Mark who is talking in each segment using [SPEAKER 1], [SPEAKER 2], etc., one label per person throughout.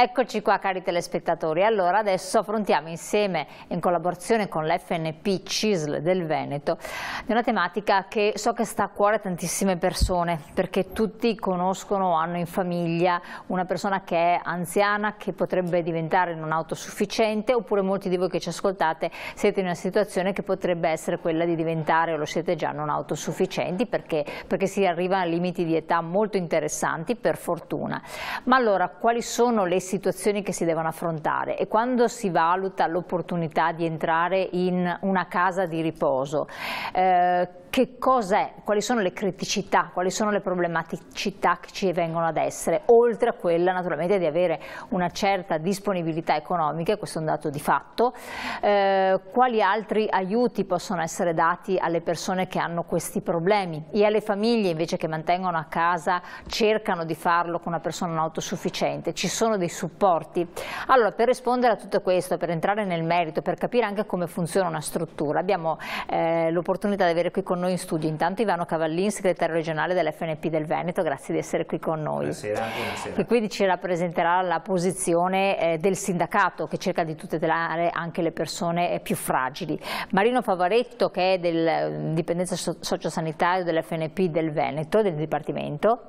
[SPEAKER 1] Eccoci qua cari telespettatori, allora adesso affrontiamo insieme in collaborazione con l'FNP CISL del Veneto di una tematica che so che sta a cuore a tantissime persone, perché tutti conoscono o hanno in famiglia una persona che è anziana, che potrebbe diventare non autosufficiente, oppure molti di voi che ci ascoltate siete in una situazione che potrebbe essere quella di diventare, o lo siete già, non autosufficienti, perché si arriva a limiti di età molto interessanti, per fortuna. Ma allora quali sono le situazioni che si devono affrontare e quando si valuta l'opportunità di entrare in una casa di riposo? Che cos'è? Quali sono le criticità, quali sono le problematicità che ci vengono ad essere, oltre a quella naturalmente di avere una certa disponibilità economica, questo è un dato di fatto, quali altri aiuti possono essere dati alle persone che hanno questi problemi e alle famiglie invece che mantengono a casa, cercano di farlo con una persona non autosufficiente, ci sono dei supporti? Allora, per rispondere a tutto questo, per entrare nel merito, per capire anche come funziona una struttura, abbiamo l'opportunità di avere qui con noi in studio intanto Ivano Cavallin, segretario regionale dell'FNP del Veneto, grazie di essere qui con noi.
[SPEAKER 2] Buonasera. Buonasera.
[SPEAKER 1] Che quindi ci rappresenterà la posizione del sindacato che cerca di tutelare anche le persone più fragili. Marino Favaretto, che è del dipendenza sociosanitario dell'FNP del Veneto, del Dipartimento.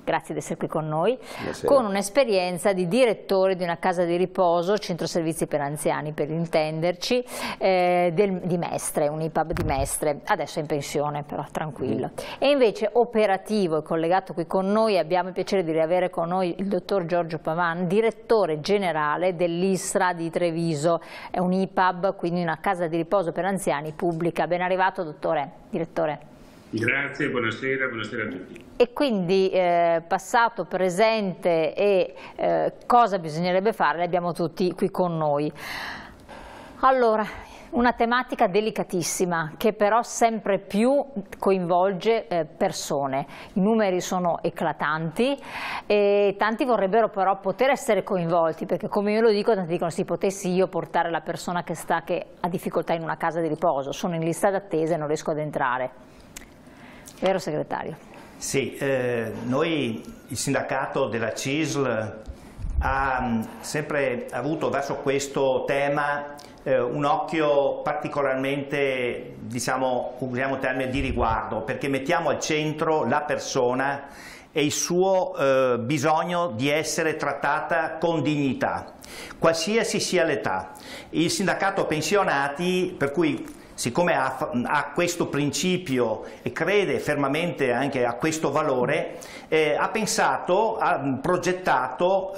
[SPEAKER 1] Grazie di essere qui con noi, con un'esperienza di direttore di una casa di riposo, centro servizi per anziani per intenderci, di Mestre, un IPAB di Mestre, adesso è in pensione però, tranquillo. E invece operativo e collegato qui con noi, abbiamo il piacere di riavere con noi il dottor Giorgio Pavan, direttore generale dell'ISRA di Treviso, è un IPAB, quindi una casa di riposo per anziani pubblica. Ben arrivato dottore, direttore.
[SPEAKER 3] Grazie, buonasera, buonasera a tutti.
[SPEAKER 1] E quindi passato, presente e cosa bisognerebbe fare, le abbiamo tutti qui con noi. Allora, una tematica delicatissima che però sempre più coinvolge persone. I numeri sono eclatanti e tanti vorrebbero però poter essere coinvolti, perché come io lo dico, tanti dicono se potessi io portare la persona che ha difficoltà in una casa di riposo, sono in lista d'attesa e non riesco ad entrare. Vero segretario?
[SPEAKER 2] Sì, noi, il sindacato della CISL, ha sempre avuto verso questo tema un occhio particolarmente, diciamo, usiamo il termine di riguardo, perché mettiamo al centro la persona e il suo bisogno di essere trattata con dignità, qualsiasi sia l'età. Il sindacato pensionati, per cui siccome ha questo principio e crede fermamente anche a questo valore, ha pensato, ha progettato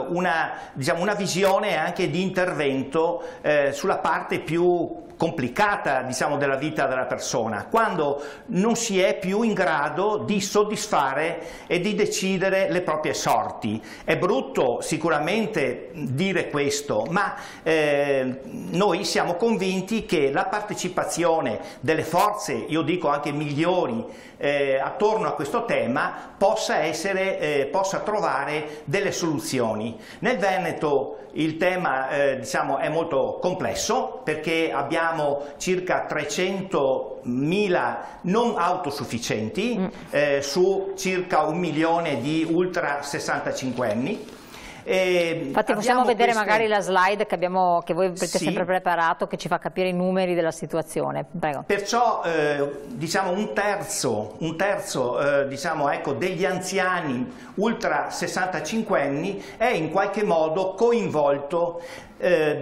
[SPEAKER 2] una visione anche di intervento sulla parte più complicata, diciamo, della vita della persona, quando non si è più in grado di soddisfare e di decidere le proprie sorti. È brutto sicuramente dire questo, ma noi siamo convinti che la partecipazione delle forze, io dico anche migliori, attorno a questo tema possa trovare delle soluzioni. Nel Veneto il tema diciamo, è molto complesso, perché abbiamo circa 300.000 non autosufficienti su circa 1 milione di ultra 65 anni.
[SPEAKER 1] Infatti possiamo vedere magari la slide che voi avete sempre preparato, che ci fa capire i numeri della situazione. Prego.
[SPEAKER 2] Perciò diciamo un terzo diciamo, ecco, degli anziani ultra 65 anni è in qualche modo coinvolto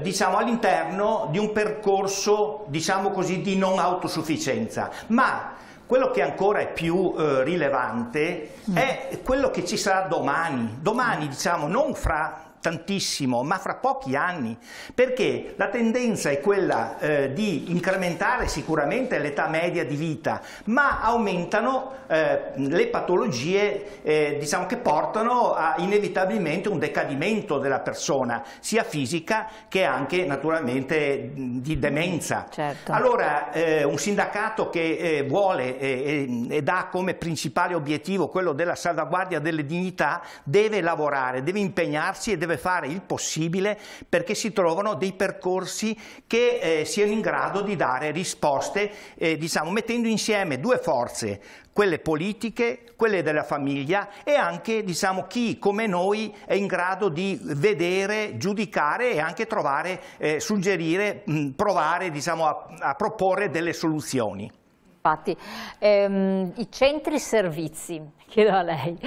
[SPEAKER 2] diciamo, all'interno di un percorso, diciamo così, di non autosufficienza. Ma quello che ancora è più rilevante è quello che ci sarà domani, diciamo, non fra tantissimo, ma fra pochi anni, perché la tendenza è quella di incrementare sicuramente l'età media di vita, ma aumentano le patologie diciamo, che portano a inevitabilmente un decadimento della persona, sia fisica che anche naturalmente di demenza.
[SPEAKER 1] Certo.
[SPEAKER 2] Allora un sindacato che vuole e dà come principale obiettivo quello della salvaguardia delle dignità deve lavorare, deve impegnarsi e deve deve fare il possibile perché si trovano dei percorsi che siano in grado di dare risposte, diciamo, mettendo insieme due forze, quelle politiche, quelle della famiglia e anche, diciamo, chi come noi è in grado di vedere, giudicare e anche trovare, suggerire, provare, diciamo, a proporre delle soluzioni.
[SPEAKER 1] Infatti, i centri servizi, chiedo a lei,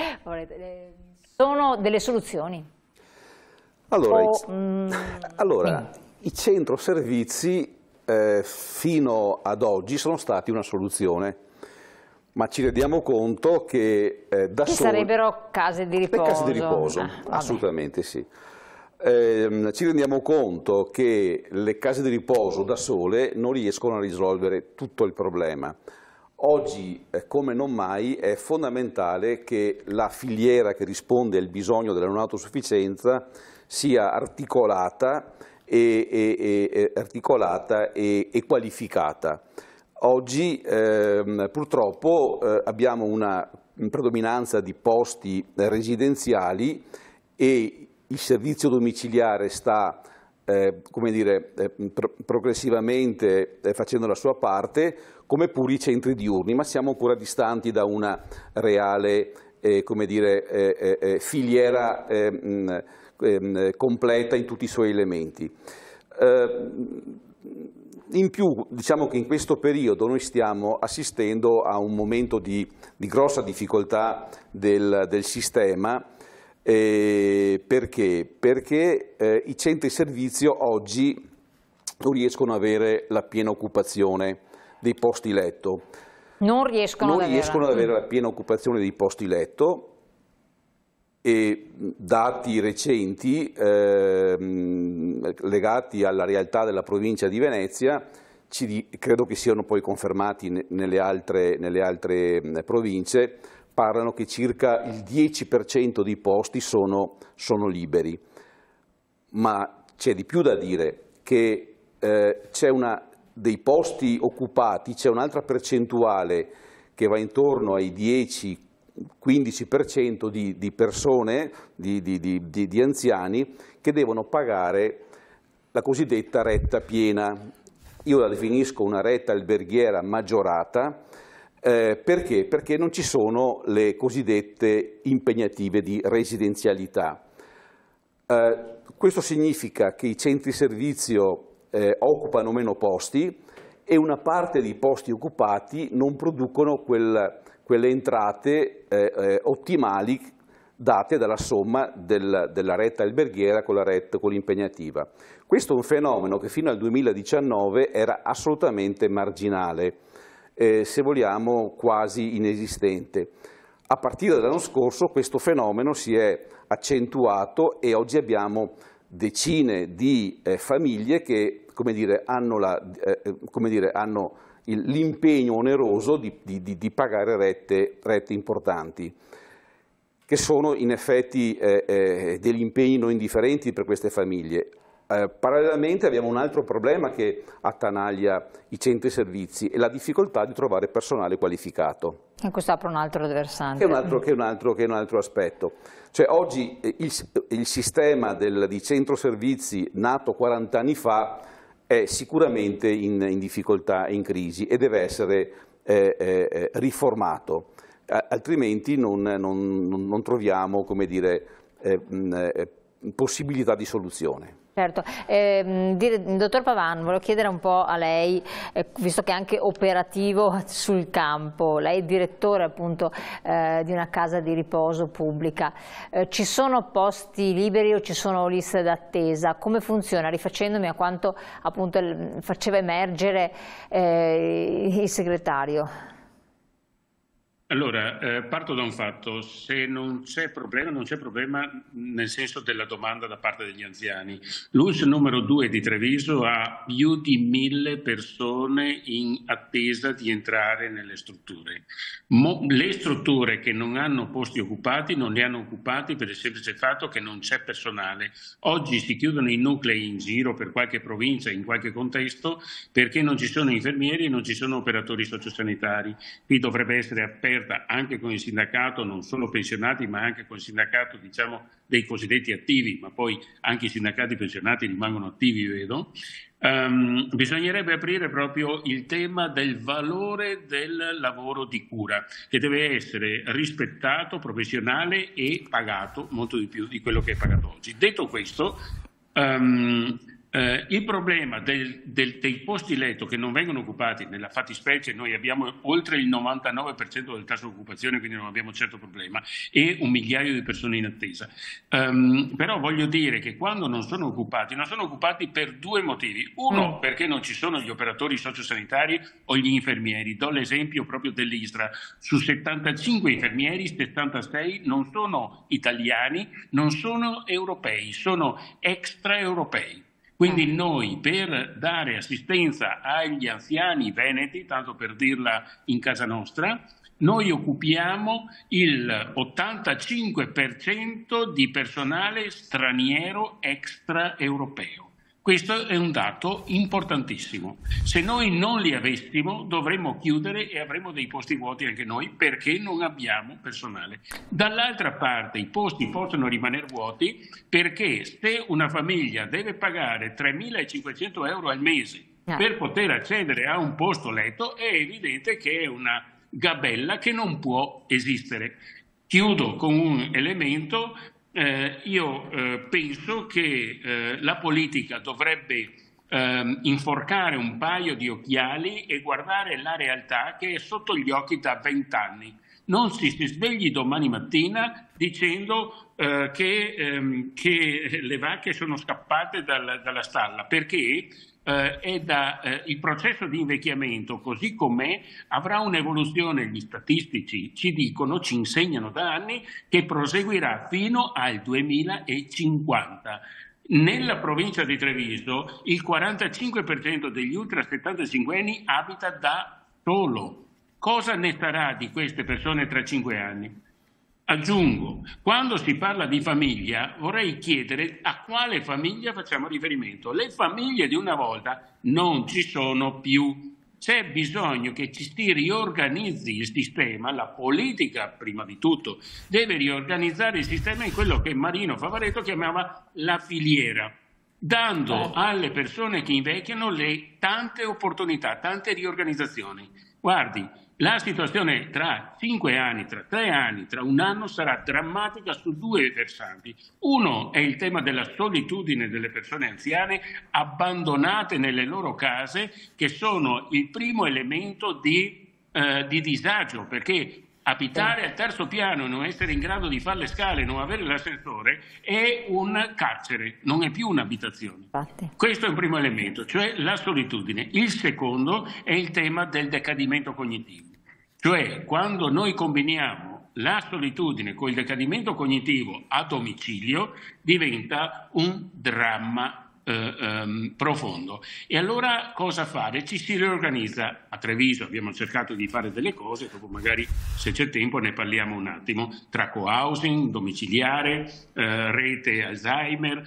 [SPEAKER 1] sono delle soluzioni?
[SPEAKER 4] Allora, i centro servizi fino ad oggi sono stati una soluzione, ma ci rendiamo conto che da soli...
[SPEAKER 1] sarebbero case di riposo?
[SPEAKER 4] Le case di riposo, assolutamente sì. Ci rendiamo conto che le case di riposo da sole non riescono a risolvere tutto il problema. Oggi, come non mai, è fondamentale che la filiera che risponde al bisogno della non autosufficienza sia articolata e qualificata. Oggi purtroppo abbiamo una predominanza di posti residenziali e il servizio domiciliare sta come dire, progressivamente facendo la sua parte, come pure i centri diurni, ma siamo ancora distanti da una reale come dire, filiera completa in tutti i suoi elementi. In più, diciamo che in questo periodo noi stiamo assistendo a un momento di grossa difficoltà del sistema. Perché? Perché i centri servizio oggi non riescono ad avere la piena occupazione dei posti letto.
[SPEAKER 1] Non riescono ad
[SPEAKER 4] avere la piena occupazione dei posti letto e dati recenti legati alla realtà della provincia di Venezia credo che siano poi confermati nelle altre province, parlano che circa il 10% dei posti sono liberi, ma c'è di più da dire, che c'è dei posti occupati, c'è un'altra percentuale che va intorno ai 10-15% di persone, di anziani, che devono pagare la cosiddetta retta piena. Io la definisco una retta alberghiera maggiorata. Perché? Perché non ci sono le cosiddette impegnative di residenzialità. Questo significa che i centri servizio occupano meno posti e una parte dei posti occupati non producono quelle entrate ottimali date dalla somma della retta alberghiera con l'impegnativa. Questo è un fenomeno che fino al 2019 era assolutamente marginale. Se vogliamo quasi inesistente. A partire dall'anno scorso questo fenomeno si è accentuato e oggi abbiamo decine di famiglie che, come dire, hanno l'impegno oneroso di pagare rette importanti, che sono in effetti degli impegni non indifferenti per queste famiglie. Parallelamente abbiamo un altro problema che attanaglia i centri servizi e la difficoltà di trovare personale qualificato.
[SPEAKER 1] E questo apre un altro versante.
[SPEAKER 4] Che è un altro aspetto. Cioè, oggi il sistema di centro servizi nato 40 anni fa è sicuramente in difficoltà e in crisi e deve essere riformato, altrimenti non troviamo, come dire, possibilità di soluzione.
[SPEAKER 1] Certo, dottor Pavan, volevo chiedere un po' a lei, visto che è anche operativo sul campo, lei è direttore appunto di una casa di riposo pubblica, ci sono posti liberi o ci sono liste d'attesa? Come funziona? Rifacendomi a quanto appunto faceva emergere il segretario.
[SPEAKER 3] Allora, parto da un fatto: se non c'è problema, non c'è problema nel senso della domanda da parte degli anziani. L'UNS numero 2 di Treviso ha più di 1000 persone in attesa di entrare nelle strutture. Le strutture che non hanno posti occupati non li hanno occupati per il semplice fatto che non c'è personale. Oggi si chiudono i nuclei in giro per qualche provincia, in qualche contesto, perché non ci sono infermieri e non ci sono operatori sociosanitari. Qui dovrebbe essere aperto aperta anche con il sindacato, non solo pensionati, ma anche con il sindacato, diciamo, dei cosiddetti attivi, ma poi anche i sindacati pensionati rimangono attivi, vedo. Bisognerebbe aprire proprio il tema del valore del lavoro di cura, che deve essere rispettato, professionale e pagato molto di più di quello che è pagato oggi. Detto questo, il problema dei posti letto che non vengono occupati, nella fattispecie noi abbiamo oltre il 99% del tasso di occupazione, quindi non abbiamo certo problema, e 1 migliaio di persone in attesa. Però voglio dire che quando non sono occupati per 2 motivi. Uno, perché non ci sono gli operatori sociosanitari o gli infermieri. Do l'esempio proprio dell'ISRA: su 75 infermieri, 76 non sono italiani, non sono europei, sono extraeuropei. Quindi noi, per dare assistenza agli anziani veneti, tanto per dirla in casa nostra, noi occupiamo il 85% di personale straniero extraeuropeo. Questo è un dato importantissimo. Se noi non li avessimo, dovremmo chiudere e avremmo dei posti vuoti anche noi, perché non abbiamo personale. Dall'altra parte i posti possono rimanere vuoti perché se una famiglia deve pagare 3.500 euro al mese per poter accedere a un posto letto, è evidente che è una gabella che non può esistere. Chiudo con un elemento. Io penso che la politica dovrebbe inforcare un paio di occhiali e guardare la realtà che è sotto gli occhi da 20 anni. Non si svegli domani mattina dicendo che le vacche sono scappate dalla stalla, perché il processo di invecchiamento, così com'è, avrà un'evoluzione. Gli statistici ci dicono, ci insegnano da anni, che proseguirà fino al 2050. Nella provincia di Treviso il 45% degli ultra 75 anni abita da solo. Cosa ne sarà di queste persone tra 5 anni? Aggiungo, quando si parla di famiglia, vorrei chiedere a quale famiglia facciamo riferimento. Le famiglie di una volta non ci sono più. C'è bisogno che ci si riorganizzi il sistema, la politica prima di tutto deve riorganizzare il sistema in quello che Marino Favaretto chiamava la filiera, dando alle persone che invecchiano le tante opportunità, tante riorganizzazioni. Guardi, la situazione tra 5 anni, tra 3 anni, tra 1 anno sarà drammatica su 2 versanti. Uno è il tema della solitudine delle persone anziane abbandonate nelle loro case, che sono il primo elemento di disagio, perché abitare al 3° piano e non essere in grado di fare le scale, non avere l'ascensore, è un carcere, non è più un'abitazione. Questo è un primo elemento, cioè la solitudine. Il secondo è il tema del decadimento cognitivo, cioè quando noi combiniamo la solitudine con il decadimento cognitivo a domicilio diventa un dramma profondo. E allora cosa fare? Ci si riorganizza. A Treviso abbiamo cercato di fare delle cose, dopo magari, se c'è tempo, ne parliamo un attimo, tra co-housing, domiciliare, rete Alzheimer,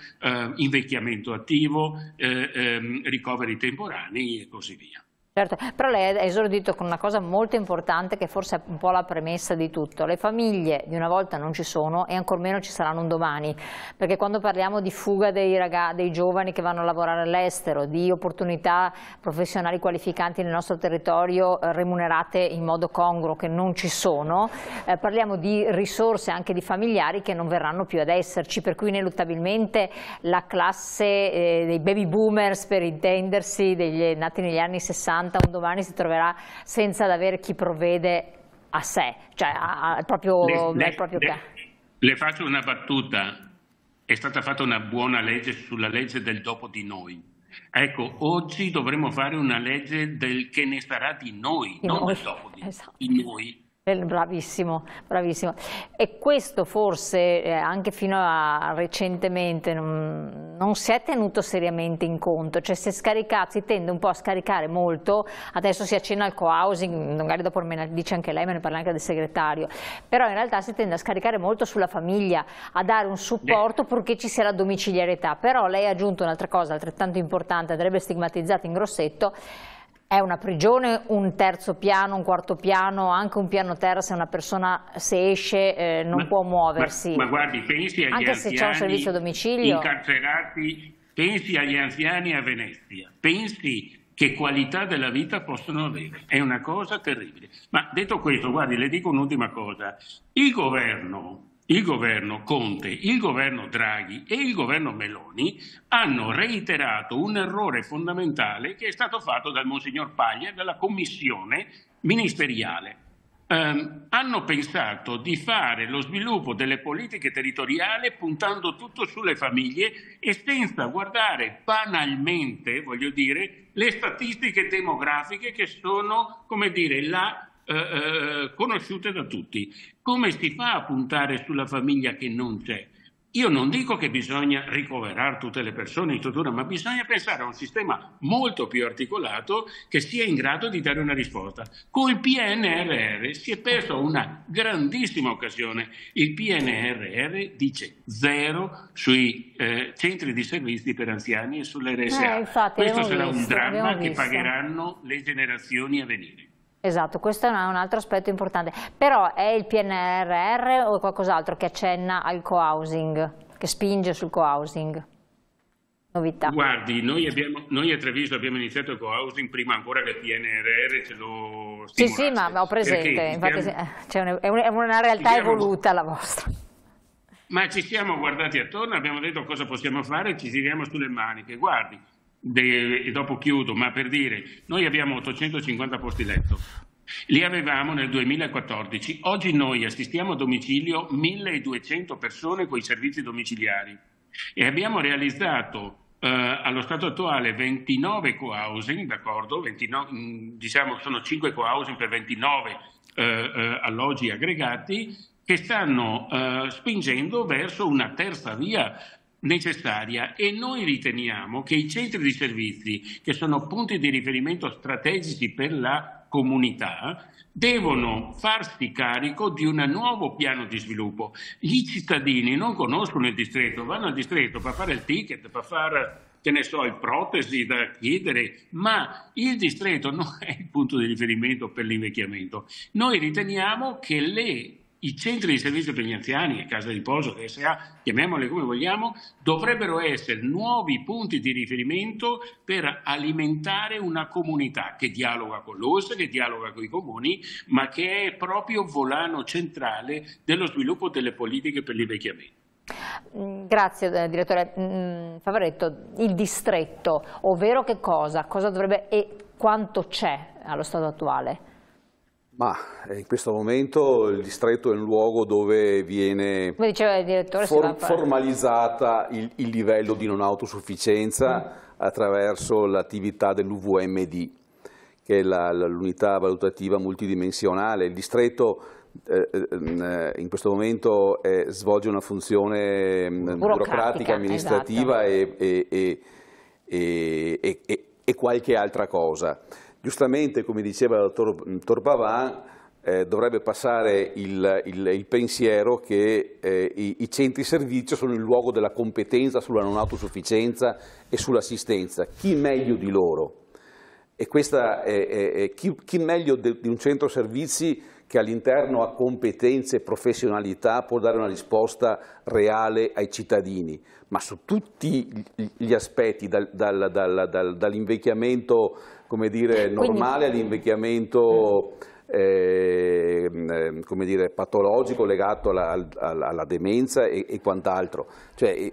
[SPEAKER 3] invecchiamento attivo, ricoveri temporanei e così via.
[SPEAKER 1] Certo, però lei ha esordito con una cosa molto importante che forse è un po' la premessa di tutto. Le famiglie di una volta non ci sono e ancor meno ci saranno un domani, perché quando parliamo di fuga dei giovani che vanno a lavorare all'estero, di opportunità professionali qualificanti nel nostro territorio remunerate in modo congruo che non ci sono, parliamo di risorse anche di familiari che non verranno più ad esserci, per cui ineluttabilmente la classe dei baby boomers, per intendersi, degli nati negli anni 60, un domani si troverà senza avere chi provvede a sé, cioè al proprio
[SPEAKER 3] Le faccio una battuta. È stata fatta una buona legge sulla legge del dopo di noi. Ecco, oggi dovremmo fare una legge del che ne sarà di noi, non del dopo di noi.
[SPEAKER 1] Bravissimo, bravissimo. E questo forse anche fino a recentemente non si è tenuto seriamente in conto, cioè si tende un po' a scaricare molto, adesso si accenna al co-housing, magari dopo me ne dice anche lei, me ne parla anche del segretario, però in realtà si tende a scaricare molto sulla famiglia, a dare un supporto purché ci sia la domiciliarità. Però lei ha aggiunto un'altra cosa altrettanto importante, andrebbe stigmatizzata in grossetto. È una prigione, un terzo piano, un quarto piano, anche un piano terra se una persona, se esce, non può muoversi.
[SPEAKER 3] Ma guardi, pensi agli
[SPEAKER 1] anche se c'è un servizio a domicilio.
[SPEAKER 3] Incarcerati, pensi agli anziani a Venezia, pensi che qualità della vita possono avere. È una cosa terribile. Ma detto questo, guardi, le dico un'ultima cosa. Il governo Conte, il governo Draghi e il governo Meloni hanno reiterato un errore fondamentale che è stato fatto dal Monsignor Paglia e dalla commissione ministeriale. Hanno pensato di fare lo sviluppo delle politiche territoriali puntando tutto sulle famiglie e senza guardare banalmente, voglio dire, le statistiche demografiche che sono, come dire, conosciute da tutti. Come si fa a puntare sulla famiglia che non c'è? Io non dico che bisogna ricoverare tutte le persone in struttura, ma bisogna pensare a un sistema molto più articolato che sia in grado di dare una risposta. Col PNRR si è persa una grandissima occasione. Il PNRR dice 0 sui centri di servizi per anziani e sulle RSA. Questo sarà un dramma che pagheranno le generazioni a venire.
[SPEAKER 1] Esatto, questo è un altro aspetto importante, però è il PNRR o qualcos'altro che accenna al co-housing, che spinge sul co-housing? Novità.
[SPEAKER 3] Guardi, noi a Treviso abbiamo iniziato il co-housing prima ancora che il PNRR ce lo stimolasse.
[SPEAKER 1] Sì, ma ho presente, infatti è una realtà evoluta la vostra.
[SPEAKER 3] Ma ci siamo guardati attorno, abbiamo detto cosa possiamo fare, ci tiriamo sulle maniche. Guardi, e dopo chiudo, ma per dire, noi abbiamo 850 posti letto, li avevamo nel 2014, oggi noi assistiamo a domicilio 1200 persone con i servizi domiciliari e abbiamo realizzato allo stato attuale 29 co-housing, d'accordo, diciamo sono 5 co-housing per 29 alloggi aggregati che stanno spingendo verso una terza via necessaria e noi riteniamo che i centri di servizi, che sono punti di riferimento strategici per la comunità, devono farsi carico di un nuovo piano di sviluppo. Gli cittadini non conoscono il distretto, vanno al distretto per fare il ticket, per fare, che ne so, il protesi da chiedere, ma il distretto non è il punto di riferimento per l'invecchiamento. Noi riteniamo che i centri di servizio per gli anziani, casa di riposo, RSA, chiamiamole come vogliamo, dovrebbero essere nuovi punti di riferimento per alimentare una comunità che dialoga con l'URSS, che dialoga con i comuni, ma che è proprio volano centrale dello sviluppo delle politiche per l'invecchiamento.
[SPEAKER 1] Grazie direttore Favaretto. Il distretto, ovvero che cosa dovrebbe e quanto c'è allo stato attuale?
[SPEAKER 4] Ma in questo momento il distretto è un luogo dove viene formalizzata il livello di non autosufficienza attraverso l'attività dell'UVMD, che è l'unità valutativa multidimensionale. Il distretto in questo momento svolge una funzione burocratica, amministrativa, esatto, e qualche altra cosa. Giustamente, come diceva il dottor Pavan, dovrebbe passare il pensiero che i centri servizio sono il luogo della competenza sulla non autosufficienza e sull'assistenza. Chi meglio di loro? E questa chi meglio di un centro servizi che all'interno ha competenze e professionalità può dare una risposta reale ai cittadini, ma su tutti gli aspetti, dall'invecchiamento, come dire, normale all'invecchiamento come dire, patologico legato alla demenza e quant'altro. Cioè,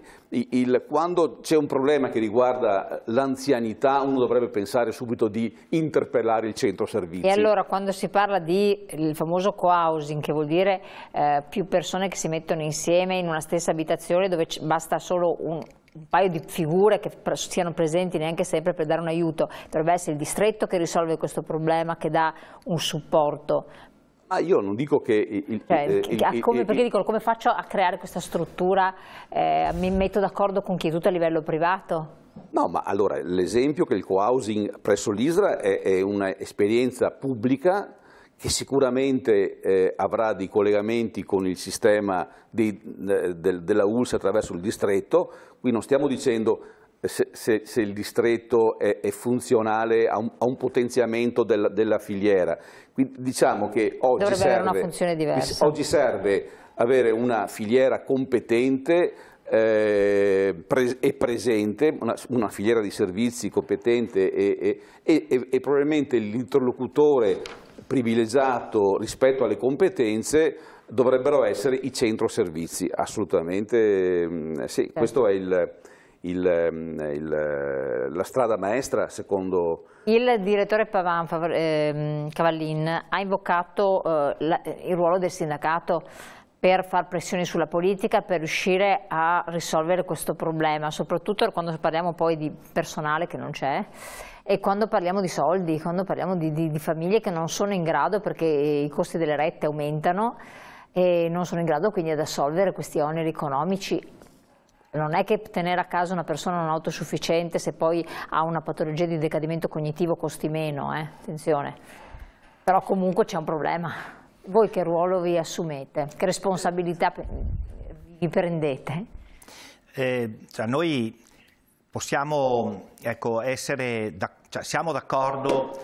[SPEAKER 4] quando c'è un problema che riguarda l'anzianità, uno dovrebbe pensare subito di interpellare il centro servizi.
[SPEAKER 1] E allora quando si parla di il famoso co-housing, che vuol dire più persone che si mettono insieme in una stessa abitazione dove basta solo un paio di figure che siano presenti neanche sempre per dare un aiuto, dovrebbe essere il distretto che risolve questo problema, che dà un supporto.
[SPEAKER 4] Ma io non dico che...
[SPEAKER 1] perché dico, come faccio a creare questa struttura? Mi metto d'accordo con chi è tutto a livello privato?
[SPEAKER 4] No, ma allora l'esempio che il co-housing presso l'ISRA è un'esperienza pubblica che sicuramente avrà dei collegamenti con il sistema della ULSS attraverso il distretto. Qui non stiamo dicendo se il distretto è funzionale a un potenziamento della filiera. Quindi diciamo che oggi
[SPEAKER 1] avere una funzione diversa.
[SPEAKER 4] Oggi serve avere una filiera competente e presente, una filiera di servizi competente e probabilmente l'interlocutore privilegiato rispetto alle competenze dovrebbero essere i centro servizi, assolutamente sì, certo. Questo è la strada maestra secondo...
[SPEAKER 1] Il direttore Pavan, Cavallin, ha invocato il ruolo del sindacato per far pressioni sulla politica, per riuscire a risolvere questo problema, soprattutto quando parliamo poi di personale che non c'è e quando parliamo di soldi, quando parliamo di famiglie che non sono in grado, perché i costi delle rette aumentano e non sono in grado quindi ad assolvere questi oneri economici. Non è che tenere a casa una persona non autosufficiente se poi ha una patologia di decadimento cognitivo costi meno, attenzione, però comunque c'è un problema. Voi che ruolo vi assumete? Che responsabilità vi prendete?
[SPEAKER 2] Cioè noi possiamo siamo d'accordo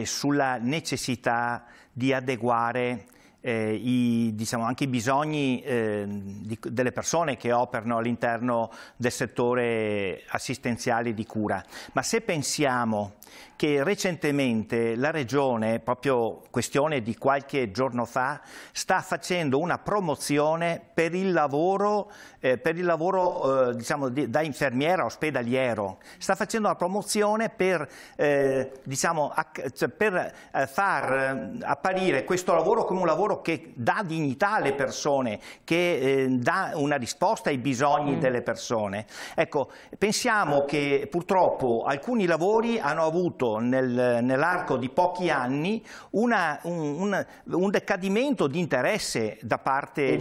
[SPEAKER 2] sulla necessità di adeguare anche i bisogni delle persone che operano all'interno del settore assistenziale di cura. Ma se pensiamo che recentemente la Regione, proprio questione di qualche giorno fa, sta facendo una promozione per il lavoro da infermiera ospedaliero, sta facendo una promozione per far apparire questo lavoro come un lavoro che dà dignità alle persone, che dà una risposta ai bisogni delle persone. Ecco, pensiamo che purtroppo alcuni lavori hanno avuto nell'arco di pochi anni un decadimento di interesse da parte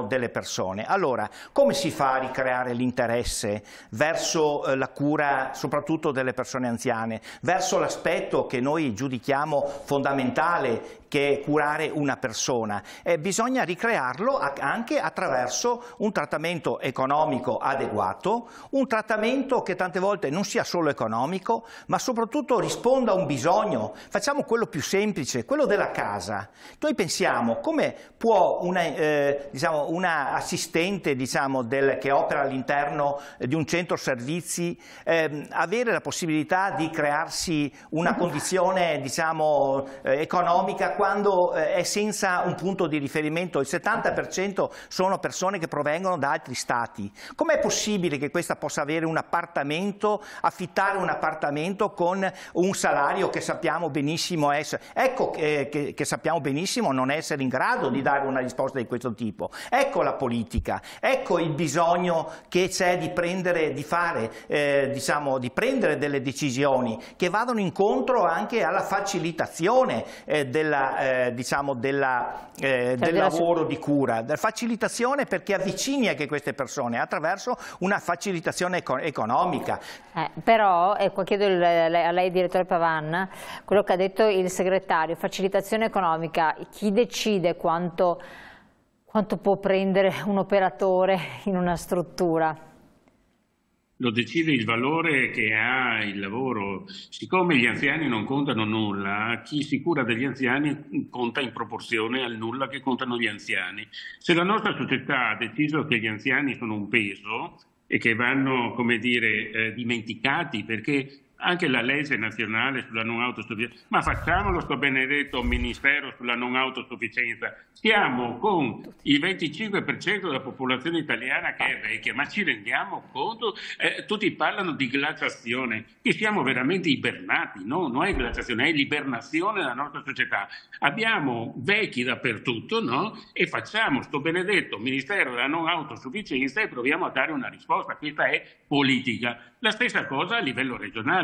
[SPEAKER 2] delle persone. Allora, come si fa a ricreare l'interesse verso la cura soprattutto delle persone anziane, verso l'aspetto che noi giudichiamo fondamentale, che è curare una persona? Bisogna ricrearlo anche attraverso un trattamento economico adeguato, un trattamento che tante volte non sia solo economico, ma soprattutto risponda a un bisogno. Facciamo quello più semplice, quello della casa. Noi pensiamo come può una assistente che opera all'interno di un centro servizi avere la possibilità di crearsi una condizione economica quando è senza un punto di riferimento. Il 70% sono persone che provengono da altri stati. Com'è possibile che questa possa avere un appartamento, affittare un appartamento con un salario che sappiamo benissimo essere, che sappiamo benissimo non essere in grado di dare una risposta di questo tipo? Ecco la politica, ecco il bisogno che c'è di prendere delle decisioni che vadano incontro anche alla facilitazione del lavoro di cura, della facilitazione perché avvicini anche queste persone attraverso una facilitazione economica.
[SPEAKER 1] Però, chiedo a lei direttore Pavan, quello che ha detto il segretario, facilitazione economica, chi decide quanto può prendere un operatore in una struttura?
[SPEAKER 3] Lo decide il valore che ha il lavoro. Siccome gli anziani non contano nulla, chi si cura degli anziani conta in proporzione al nulla che contano gli anziani. Se la nostra società ha deciso che gli anziani sono un peso e che vanno, come dire, dimenticati, perché anche la legge nazionale sulla non autosufficienza, ma facciamolo sto benedetto ministero sulla non autosufficienza, siamo con il 25% della popolazione italiana che è vecchia, ma ci rendiamo conto? Tutti parlano di glaciazione, che siamo veramente ibernati, no? Non è glaciazione, è l'ibernazione della nostra società. Abbiamo vecchi dappertutto, no? E facciamo sto benedetto ministero della non autosufficienza e proviamo a dare una risposta. Questa è politica. La stessa cosa a livello regionale.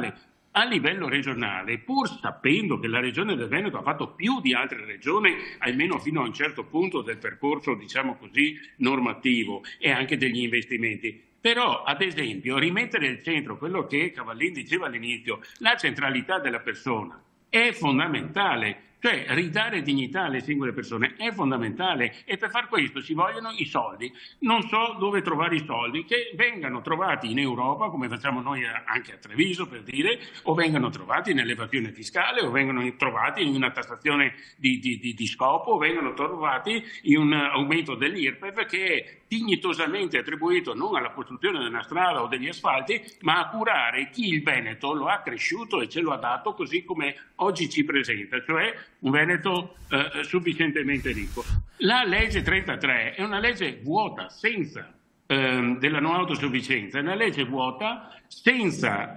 [SPEAKER 3] A livello regionale, pur sapendo che la Regione del Veneto ha fatto più di altre regioni, almeno fino a un certo punto del percorso, diciamo così, normativo e anche degli investimenti, però, ad esempio, rimettere al centro quello che Cavallin diceva all'inizio, la centralità della persona, è fondamentale. Cioè ridare dignità alle singole persone è fondamentale e per far questo ci vogliono i soldi. Non so dove trovare i soldi, che vengano trovati in Europa, come facciamo noi anche a Treviso per dire, o vengano trovati nell'evasione fiscale, o vengano trovati in una tassazione di scopo, o vengano trovati in un aumento dell'IRPEF che è dignitosamente attribuito non alla costruzione di una strada o degli asfalti, ma a curare chi il Veneto lo ha cresciuto e ce lo ha dato così come oggi ci presenta, cioè un Veneto sufficientemente ricco. La legge 33 è una legge vuota, senza della non autosufficienza, è una legge vuota senza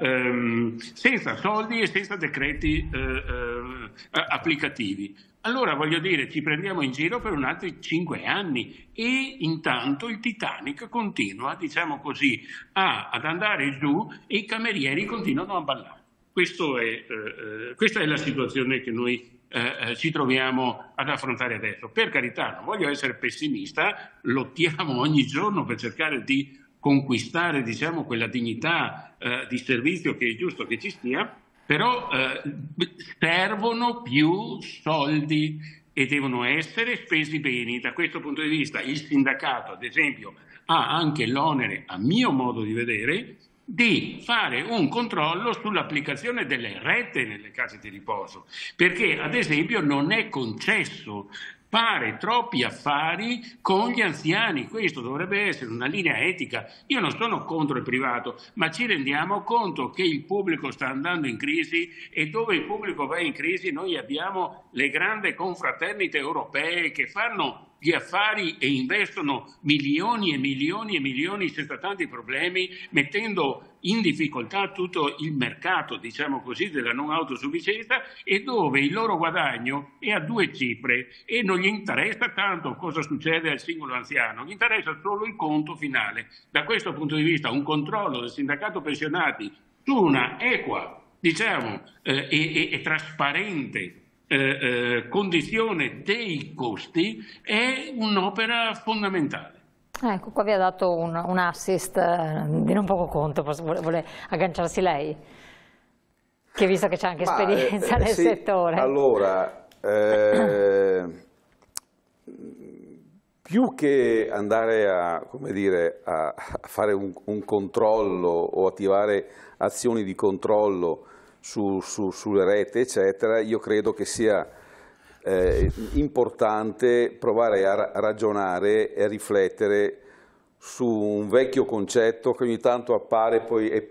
[SPEAKER 3] soldi e senza decreti applicativi. Allora voglio dire, ci prendiamo in giro per un altri 5 anni e intanto il Titanic continua, diciamo così, ad andare giù e i camerieri continuano a ballare. Questa è la situazione che noi ci troviamo ad affrontare adesso. Per carità, non voglio essere pessimista, lottiamo ogni giorno per cercare di conquistare, diciamo, quella dignità di servizio che è giusto che ci sia, però servono più soldi e devono essere spesi bene. Da questo punto di vista il sindacato, ad esempio, ha anche l'onere, a mio modo di vedere, di fare un controllo sull'applicazione delle rette nelle case di riposo, perché ad esempio non è concesso fare troppi affari con gli anziani. Questo dovrebbe essere una linea etica. Io non sono contro il privato, ma ci rendiamo conto che il pubblico sta andando in crisi e dove il pubblico va in crisi noi abbiamo le grandi confraternite europee che fanno gli affari e investono milioni e milioni e milioni senza tanti problemi, mettendo in difficoltà tutto il mercato, diciamo così, della non autosufficienza, e dove il loro guadagno è a 2 cifre e non gli interessa tanto cosa succede al singolo anziano, gli interessa solo il conto finale. Da questo punto di vista un controllo del sindacato pensionati su una equa, diciamo, e trasparente condizione dei costi è un'opera fondamentale.
[SPEAKER 1] Ecco, qua vi ha dato un assist di non poco conto, vuole agganciarsi lei? Che visto che c'è anche esperienza nel settore.
[SPEAKER 4] Allora, più che andare a fare un controllo o attivare azioni di controllo sulle rete, eccetera, io credo che sia importante provare a ragionare e a riflettere su un vecchio concetto che ogni tanto appare e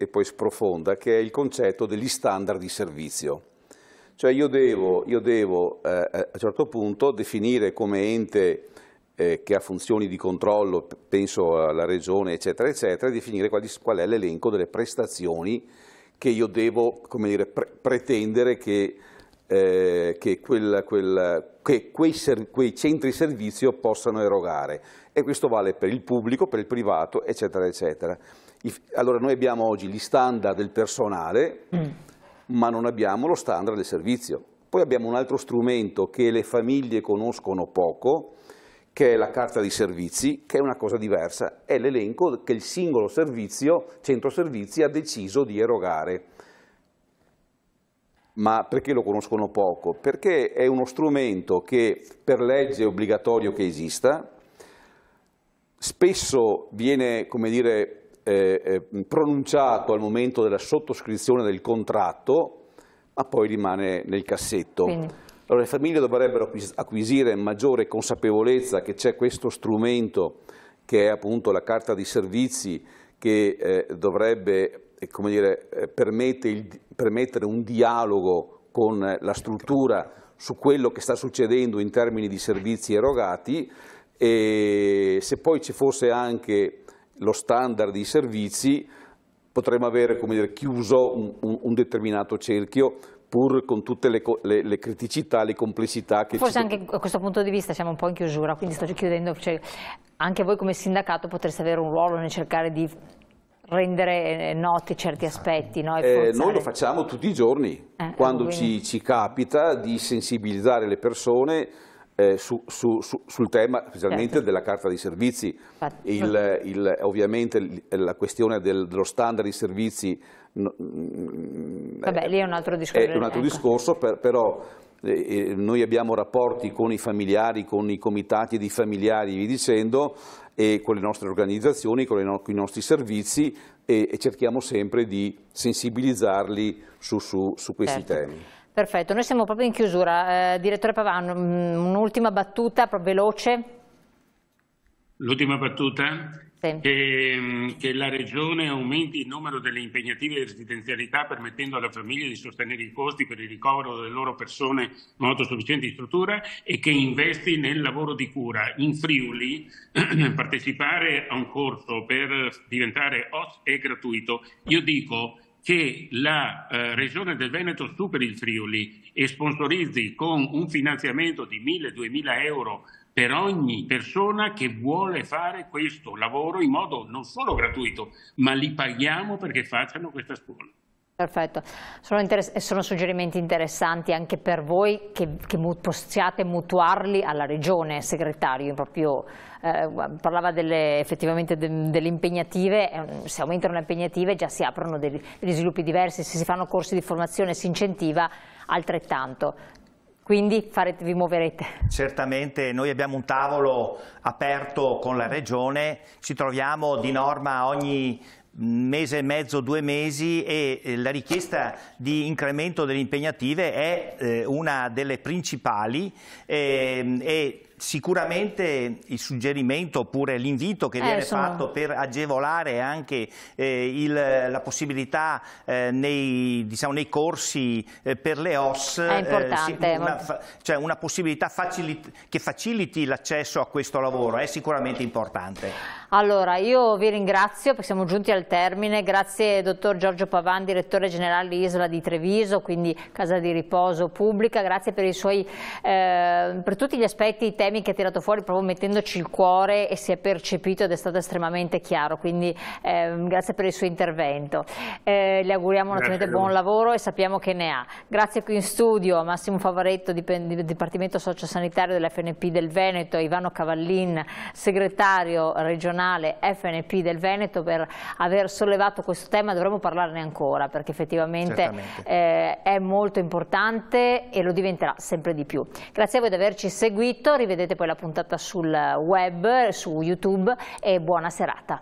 [SPEAKER 4] poi sprofonda, che è il concetto degli standard di servizio. Cioè io devo a un certo punto definire come ente che ha funzioni di controllo, penso alla regione, eccetera, eccetera, definire qual è l'elenco delle prestazioni che io devo, come dire, pretendere che quei centri di servizio possano erogare, e questo vale per il pubblico, per il privato, eccetera, eccetera. Allora noi abbiamo oggi gli standard del personale, ma non abbiamo lo standard del servizio. Poi abbiamo un altro strumento che le famiglie conoscono poco, che è la carta di servizi, che è una cosa diversa, è l'elenco che il singolo centro servizi ha deciso di erogare. Ma perché lo conoscono poco? Perché è uno strumento che per legge è obbligatorio che esista, spesso viene, come dire, pronunciato al momento della sottoscrizione del contratto, ma poi rimane nel cassetto. Quindi allora le famiglie dovrebbero acquisire maggiore consapevolezza che c'è questo strumento che è appunto la carta di servizi, che dovrebbe, come dire, permettere un dialogo con la struttura su quello che sta succedendo in termini di servizi erogati, e se poi ci fosse anche lo standard di servizi potremmo avere, come dire, chiuso un determinato cerchio, pur con tutte le criticità, le complessità che
[SPEAKER 1] forse anche da questo punto di vista siamo un po' in chiusura, quindi sto chiudendo, cioè, anche voi come sindacato potreste avere un ruolo nel cercare di rendere noti certi aspetti, no?
[SPEAKER 4] Noi lo facciamo tutti i giorni, quando ci capita di sensibilizzare le persone sul tema specialmente della carta di servizi. Ovviamente la questione dello standard di servizi
[SPEAKER 1] vabbè, lì è un altro discorso,
[SPEAKER 4] è un altro discorso, però noi abbiamo rapporti con i familiari, con i comitati di familiari, vi dicendo, e con le nostre organizzazioni, con i nostri servizi, e cerchiamo sempre di sensibilizzarli su questi temi.
[SPEAKER 1] Perfetto, noi siamo proprio in chiusura. Direttore Pavan, un'ultima battuta, proprio veloce.
[SPEAKER 3] L'ultima battuta?
[SPEAKER 1] Sì.
[SPEAKER 3] Che la Regione aumenti il numero delle impegnative residenzialità, permettendo alle famiglie di sostenere i costi per il ricovero delle loro persone non autosufficienti in struttura, e che investi nel lavoro di cura. In Friuli partecipare a un corso per diventare OSS è gratuito. Io dico che la Regione del Veneto superi il Friuli e sponsorizzi con un finanziamento di 1.000-2.000 euro per ogni persona che vuole fare questo lavoro in modo non solo gratuito, ma li paghiamo perché facciano questa scuola.
[SPEAKER 1] Perfetto, sono suggerimenti interessanti anche per voi che possiate mutuarli alla Regione, segretario, proprio parlava effettivamente delle impegnative, se aumentano le impegnative già si aprono degli sviluppi diversi, se si fanno corsi di formazione si incentiva altrettanto. Quindi vi muoverete? Certamente,
[SPEAKER 2] noi abbiamo un tavolo aperto con la Regione, ci troviamo di norma ogni mese e mezzo, 2 mesi, e la richiesta di incremento delle impegnative è una delle principali e sicuramente il suggerimento oppure l'invito che viene fatto per agevolare anche la possibilità nei corsi per le OSS
[SPEAKER 1] è importante,
[SPEAKER 2] cioè una possibilità che faciliti l'accesso a questo lavoro è sicuramente importante.
[SPEAKER 1] Allora, io vi ringrazio perché siamo giunti al termine. Grazie dottor Giorgio Pavan, direttore generale Isla di Treviso, quindi casa di riposo pubblica. Grazie per per tutti gli aspetti, i temi che ha tirato fuori, proprio mettendoci il cuore, e si è percepito ed è stato estremamente chiaro, quindi grazie per il suo intervento. Le auguriamo naturalmente buon lavoro e sappiamo che ne ha. Grazie qui in studio a Massimo Favaretto, Dipartimento Sociosanitario dell'FNP del Veneto, Ivano Cavallin, segretario regionale FNP del Veneto, per aver sollevato questo tema. Dovremmo parlarne ancora perché effettivamente è molto importante e lo diventerà sempre di più. Grazie a voi di averci seguito, rivedete poi la puntata sul web, su YouTube, e buona serata.